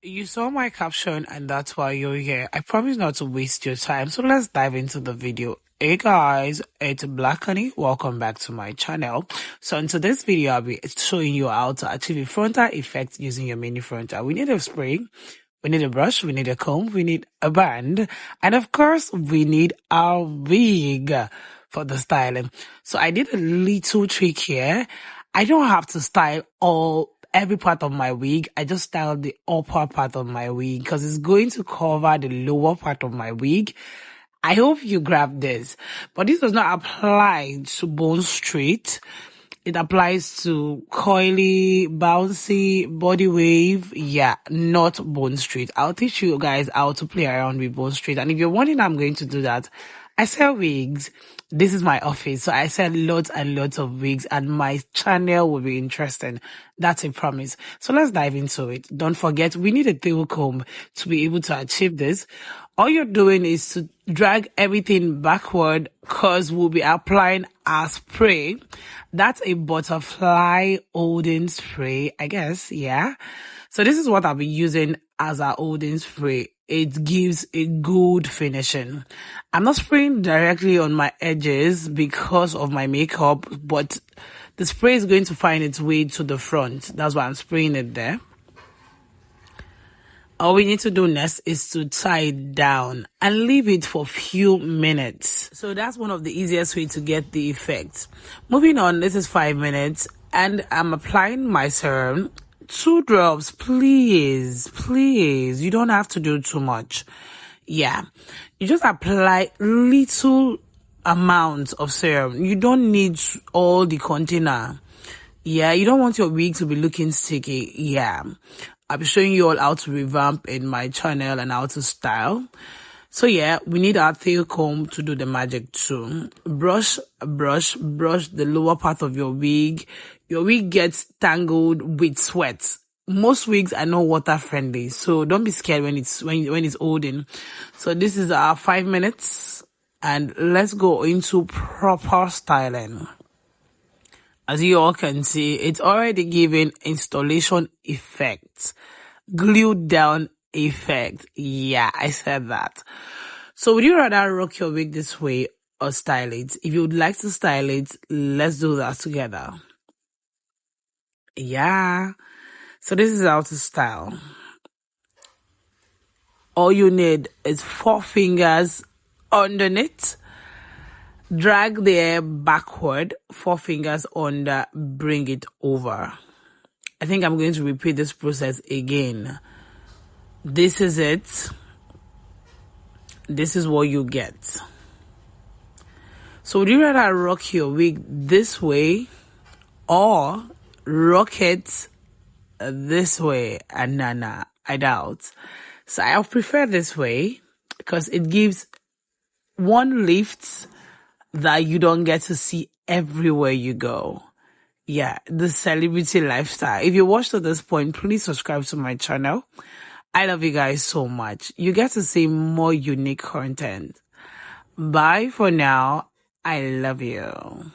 You saw my caption and that's why you're here. I promise not to waste your time, so let's dive into the video. Hey guys, it's Black Honey. Welcome back to my channel. So in today's video, I'll be showing you how to achieve a frontal effect using your mini frontal. We need a spray, we need a brush, we need a comb, we need a band, and of course, we need our wig for the styling. So I did a little trick here. I don't have to style every part of my wig. I just styled the upper part of my wig because it's going to cover the lower part of my wig. I hope you grab this, but this does not apply to bone straight. It applies to coily, bouncy, body wave. Yeah, not bone straight. I'll teach you guys how to play around with bone straight. And if you're wondering how I'm going to do that, I sell wigs. This is my office. So I sell lots and lots of wigs and my channel will be interesting. That's a promise. So let's dive into it. Don't forget, we need a tail comb to be able to achieve this. All you're doing is to drag everything backward because we'll be applying our spray. That's a butterfly holding spray, I guess. Yeah. So this is what I'll be using as our holding spray. It gives a good finishing. I'm not spraying directly on my edges because of my makeup, but the spray is going to find its way to the front. That's why I'm spraying it there. All we need to do next is to tie it down and leave it for a few minutes. So that's one of the easiest way to get the effect. Moving on, this is 5 minutes and I'm applying my serum. 2 drops, please. You don't have to do too much. Yeah, you just apply little amount of serum. You don't need all the container. Yeah, you don't want your wig to be looking sticky. Yeah, I'll be showing you all how to revamp in my channel and how to style. So yeah, we need our tail comb to do the magic too. Brush the lower part of your wig. Your wig gets tangled with sweat. Most wigs are not water friendly, so don't be scared when it's holding. So this is our 5 minutes and let's go into proper styling. As you all can see, it's already giving installation effect, glued down effect. Yeah, I said that. So would you rather rock your wig this way or style it? If you would like to style it, let's do that together. Yeah. So this is how to style. All you need is 4 fingers underneath. Drag the hair backward, 4 fingers under, bring it over. I think I'm going to repeat this process again. This is it. This is what you get. So would you rather rock your wig this way or rock it this way? And nah, I doubt. So I prefer this way because it gives one lift that you don't get to see everywhere you go. Yeah, the celebrity lifestyle. If you watched to this point, please subscribe to my channel. I love you guys so much. You get to see more unique content. Bye for now. I love you.